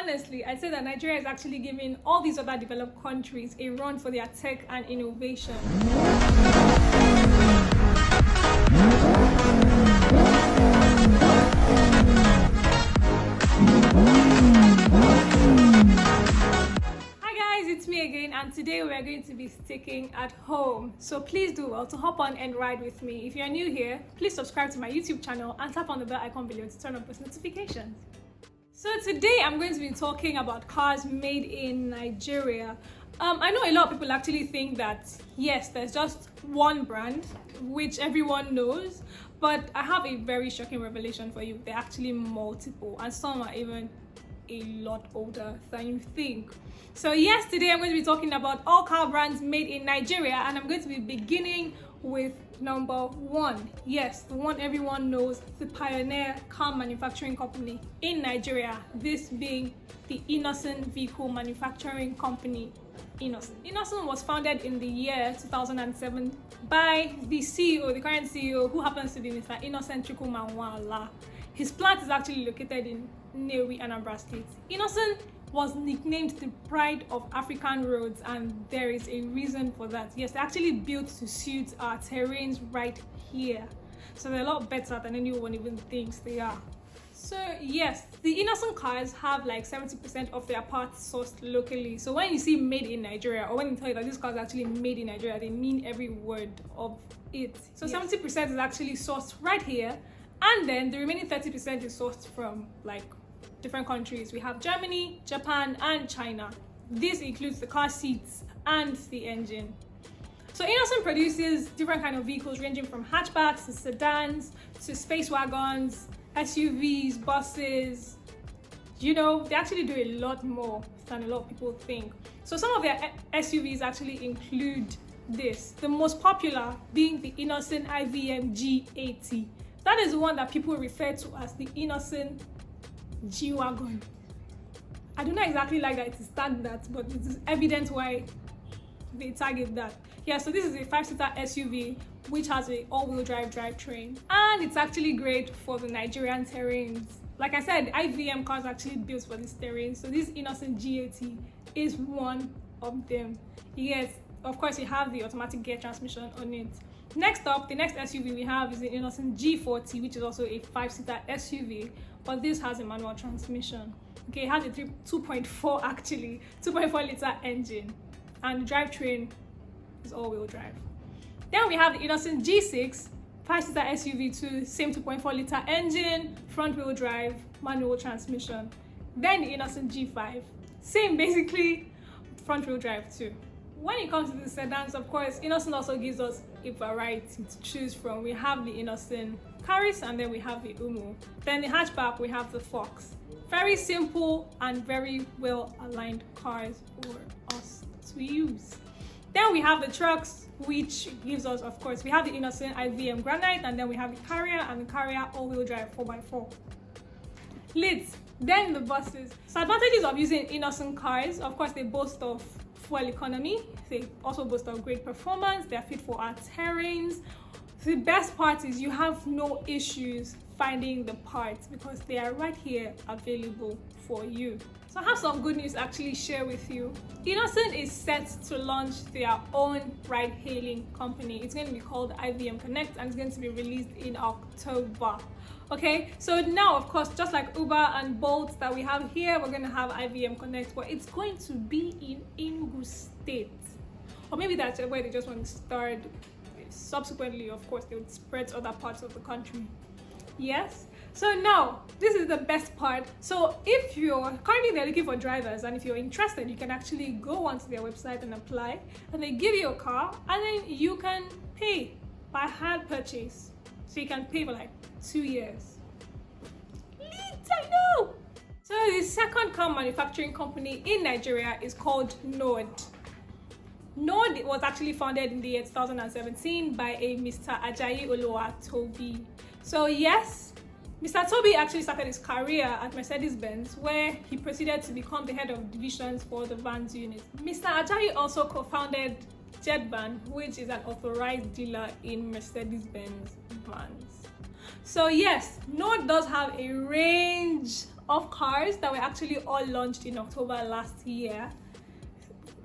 honestly, I'd say that Nigeria is actually giving all these other developed countries a run for their tech and innovation. It's me again, and today we're going to be sticking at home. So please do well to hop on and ride with me. If you're new here, please subscribe to my YouTube channel and tap on the bell icon below to turn on post notifications. So today I'm going to be talking about cars made in Nigeria. I know a lot of people actually think that yes, there's just one brand which everyone knows, but I have a very shocking revelation for you. There are actually multiple, and some are even a lot older than you think. So yes, today I'm going to be talking about all car brands made in Nigeria, and I'm going to be beginning with number one. Yes, the one everyone knows, the pioneer car manufacturing company in Nigeria, this being the Innoson Vehicle Manufacturing Company. Innoson was founded in the year 2007 by the CEO, the current CEO, who happens to be Mr. Innocent Chukwumanwala. His plant is actually located in Nnewi, Anambra State. Innoson was nicknamed the pride of African roads, and there is a reason for that. Yes, they're actually built to suit our terrains right here. So they're a lot better than anyone even thinks they are. So yes, the Innoson cars have like 70% of their parts sourced locally. So when you see made in Nigeria, or when you tell you that this car is actually made in Nigeria, they mean every word of it. So yes, 70% is actually sourced right here, and then the remaining 30% is sourced from like different countries. We have Germany, Japan, and China. This includes the car seats and the engine. So Innoson produces different kind of vehicles ranging from hatchbacks to sedans to space wagons, SUVs, buses. You know, they actually do a lot more than a lot of people think. So some of their SUVs actually include this, the most popular being the Innoson IVM G80. That is the one that people refer to as the Innoson G-Wagon. I do not exactly like that it is tagged that, but it is evident why they tag it that. Yeah, so this is a 5-seater SUV which has a all-wheel drive drivetrain, and it's actually great for the Nigerian terrains. Like I said, IVM cars are actually built for this terrain, so this Innoson G80 is one of them. Yes, of course, you have the automatic gear transmission on it. Next up, the next SUV we have is the Innoson G40, which is also a 5-seater SUV, but this has a manual transmission. Okay, it has a 2.4 liter engine, and the drivetrain is all-wheel drive. Then we have the Innoson G6, 5-seater SUV too, same 2.4 liter engine, front-wheel drive, manual transmission. Then the Innoson G5, same basically, front-wheel drive too. When it comes to the sedans, of course, Innoson also gives us a variety to choose from. We have the Innoson Caris, and then we have the Umu. Then the hatchback, we have the Fox. Very simple and very well aligned cars for us to use. Then we have the trucks, which gives us, of course, we have the Innoson IVM Granite, and then we have the Carrier and the Carrier all-wheel drive 4x4. Lids. Then the buses. So advantages of using Innoson cars, of course, they boast of fuel economy. They also boast of great performance. They're fit for our terrains. The best part is you have no issues finding the parts because they are right here available for you. So I have some good news to actually share with you. Innoson is set to launch their own ride-hailing company. It's going to be called IVM Connect, and it's going to be released in October. Okay, so now, of course, just like Uber and Bolt that we have here, we're going to have IVM Connect, but it's going to be in Enugu State. Or maybe that's where they just want to start. Subsequently, of course, they would spread to other parts of the country. Yes? So now, this is the best part. So if you're currently they're looking for drivers, and if you're interested, you can actually go onto their website and apply, and they give you a car, and then you can pay by hand purchase. So you can pay for like 2 years. I know! So the second car manufacturing company in Nigeria is called Nord. Nord was actually founded in the year 2017 by a Mr. Ajayi Oluwatobi. So yes, Mr. Toby actually started his career at Mercedes-Benz, where he proceeded to become the head of divisions for the vans unit. Mr. Ajayi also co-founded Jetvan, which is an authorized dealer in Mercedes-Benz vans. So yes, Nord does have a range of cars that were actually all launched in October last year.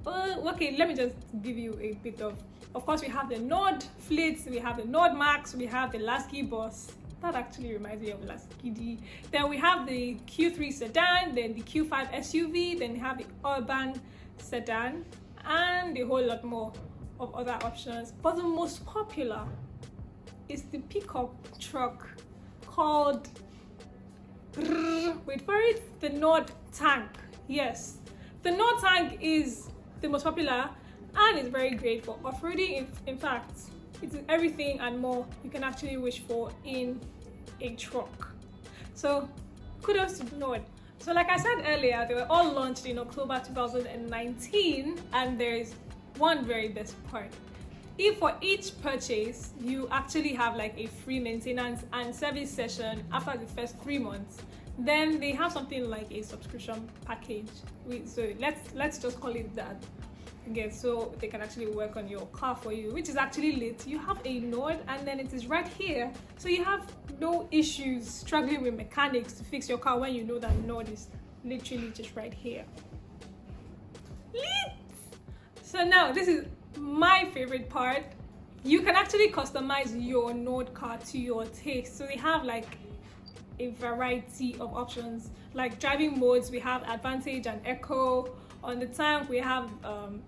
Okay, let me just give you a bit of course we have the Nord Fleet, we have the Nord Max, we have the Lasky Bus. That actually reminds me of Lasky. Then we have the Q3 sedan, then the Q5 SUV, then we have the urban sedan, and a whole lot more of other options. But the most popular is the pickup truck called, wait for it, the Nord Tank. Yes, the Nord Tank is the most popular and it's very great for off-roading. In fact, it's everything and more you can actually wish for in a truck. So kudos to Nord. So like I said earlier, they were all launched in October 2019, and there is one very best part. If for each purchase you actually have like a free maintenance and service session after the first 3 months, then they have something like a subscription package. So let's just call it that. Again, so they can actually work on your car for you, which is actually lit. You have a Nord and then it is right here, so you have no issues struggling with mechanics to fix your car when you know that Nord is literally just right here. Lit! So now this is my favorite part. You can actually customize your Nord car to your taste. So they have like a variety of options, like driving modes. We have Advantage and Eco. On the Tank we have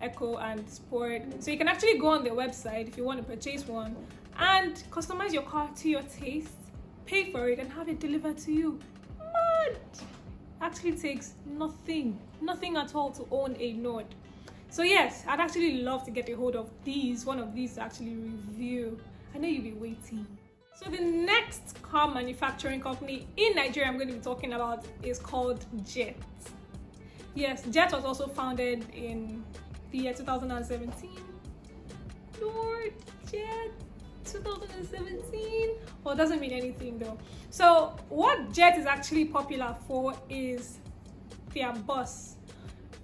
Eco and Sport. So you can actually go on their website if you want to purchase one and customize your car to your taste, pay for it and have it delivered to you. Mad! Actually takes nothing at all to own a Nord. So yes, I'd actually love to get a hold of one of these to actually review. I know you'll be waiting. So the next car manufacturing company in Nigeria I'm going to be talking about is called Jet. Yes, Jet was also founded in the year 2017. Lord, Jet 2017. Well, it doesn't mean anything though. So what Jet is actually popular for is their bus,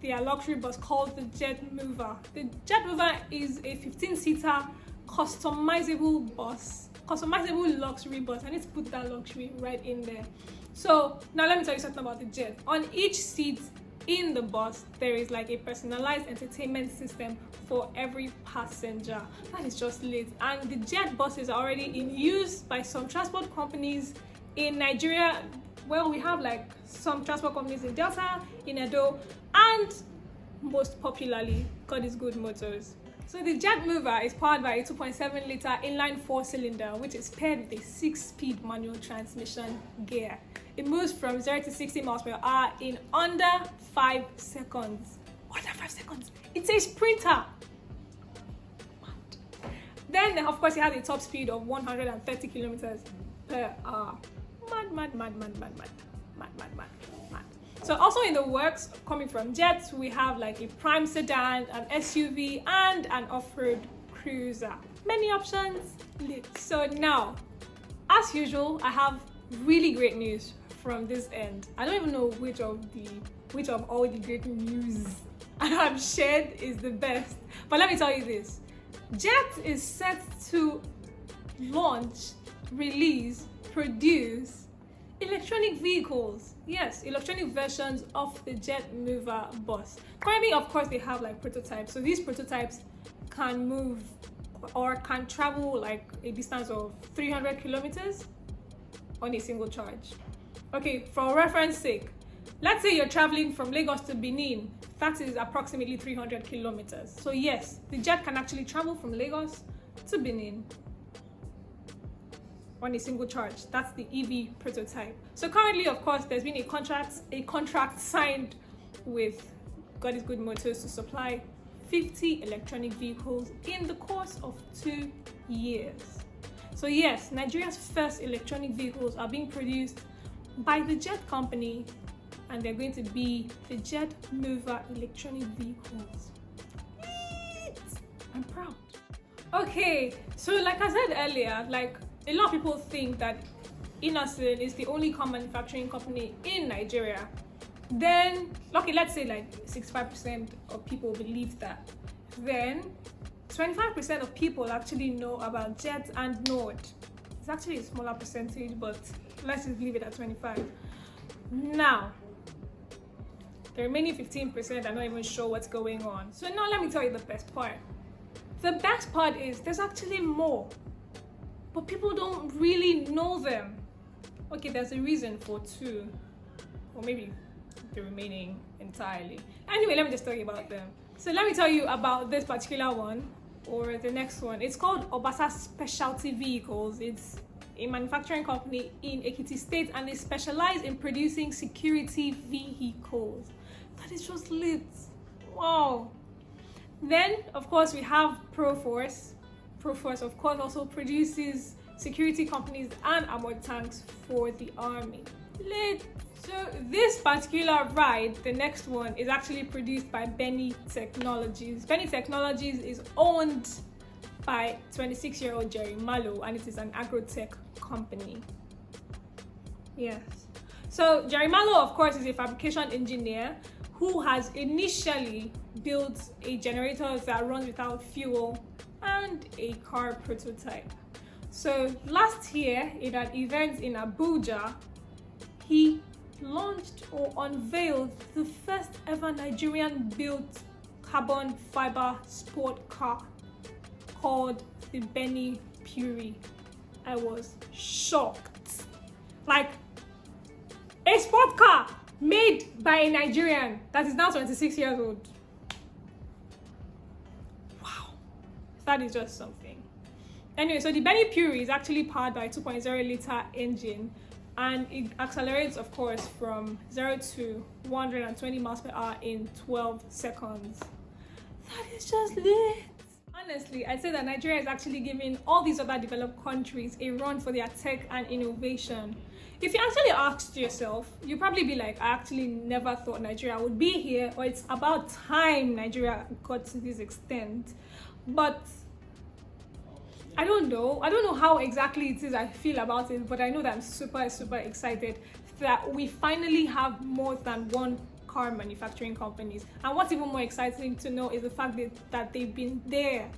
their luxury bus called the Jet Mover. The Jet Mover is a 15-seater customizable bus, customizable luxury bus. I need to put that luxury right in there. So now let me tell you something about the Jet. On each seat in the bus, there is like a personalized entertainment system for every passenger. That is just lit. And the Jet buses are already in use by some transport companies in Nigeria. Well, we have like some transport companies in Delta, in Edo, and most popularly, God is Good Motors. So the Jet Mover is powered by a 2.7 liter inline 4-cylinder, which is paired with a 6-speed manual transmission gear. It moves from 0 to 60 miles per hour in under 5 seconds. Under 5 seconds? It's a sprinter. Mad. Then, of course, it has a top speed of 130 kilometers per hour. Mad. So also in the works, coming from Jet, we have like a prime sedan, an SUV, and an off-road cruiser. Many options. So now, as usual, I have really great news from this end. I don't even know which of all the great news I have shared is the best. But let me tell you this. Jet is set to launch, release, produce electronic vehicles. Yes, electronic versions of the Jet Mover bus. Currently, of course, they have like prototypes. So these prototypes can move or can travel like a distance of 300 kilometers on a single charge. Okay, for reference sake, let's say you're traveling from Lagos to Benin. That is approximately 300 kilometers. So yes, the Jet can actually travel from Lagos to Benin on a single charge. That's the EV prototype. So currently, of course, there's been a contract signed with God is Good Motors to supply 50 electronic vehicles in the course of 2 years. So yes, Nigeria's first electronic vehicles are being produced by the Jet company, and they're going to be the Jet Mover electronic vehicles. I'm proud. Okay, so like I said earlier, like a lot of people think that Innoson is the only car manufacturing company in Nigeria. Then, okay, let's say like 65% of people believe that. Then 25% of people actually know about Jet and Nord. It's actually a smaller percentage, but let's just leave it at 25. Now, the remaining 15% are not even sure what's going on. So now let me tell you the best part. The best part is there's actually more, but people don't really know them. Okay, there's a reason for 2, or maybe the remaining entirely. Anyway, let me just tell you about them. So let me tell you about this particular one, or the next one. It's called Obasa Specialty Vehicles. It's a manufacturing company in Ekiti State, and they specialize in producing security vehicles. That is just lit. Wow. Then, of course, we have Proforce. Proforce, of course, also produces security companies and armored tanks for the army. Lit. So this particular ride, the next one, is actually produced by Miee Technologies. Miee Technologies is owned by 26-year-old Jerry Malo, and it is an agro-tech company. Yes. So Jerry Malo, of course, is a fabrication engineer who has initially built a generator that runs without fuel and a car prototype. So last year, in an event in Abuja, he launched or unveiled the first ever Nigerian built carbon fiber sport car called the Miee Puri. I was shocked. Like, a sport car made by a Nigerian that is now 26 years old. Wow, that is just something. Anyway, so the Miee Puri is actually powered by a 2.0 liter engine, and it accelerates, of course, from 0 to 120 miles per hour in 12 seconds. That is just lit. Honestly, I'd say that Nigeria is actually giving all these other developed countries a run for their tech and innovation. If you actually asked yourself, you'd probably be like, I actually never thought Nigeria would be here, or it's about time Nigeria got to this extent. But I don't know how exactly it is I feel about it, but I know that I'm super excited that we finally have more than one car manufacturing companies. And what's even more exciting to know is the fact that they've been there.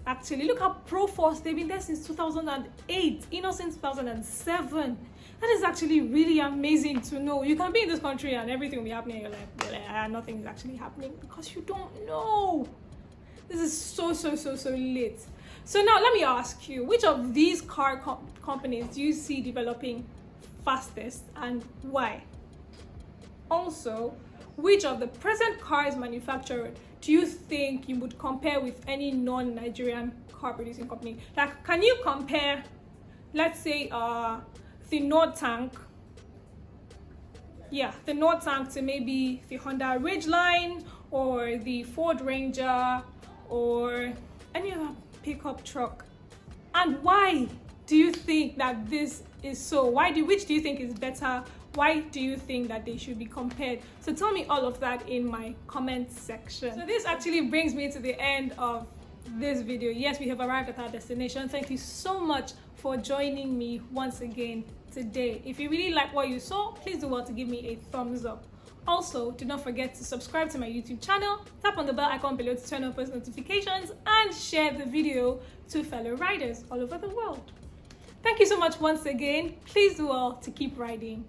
Actually, look at Proforce. They've been there since 2008, since 2007. That is actually really amazing to know. You can be in this country and everything will be happening, you're like, nothing is actually happening because you don't know. This is so lit. So now let me ask you, which of these car companies do you see developing fastest and why? Also, which of the present cars manufactured do you think you would compare with any non-Nigerian car producing company? Like, can you compare, let's say, the Nord Tank, the Nord Tank to maybe the Honda Ridgeline or the Ford Ranger or any other pickup truck? And why do you think that this is so? Which do you think is better? Why do you think that they should be compared? So tell me all of that in my comment section. So this actually brings me to the end of this video. Yes, we have arrived at our destination. Thank you so much for joining me once again today. If you really like what you saw, please do well to give me a thumbs up. Also, do not forget to subscribe to my YouTube channel, tap on the bell icon below to turn on post notifications, and share the video to fellow riders all over the world. Thank you so much once again. Please do well to keep riding.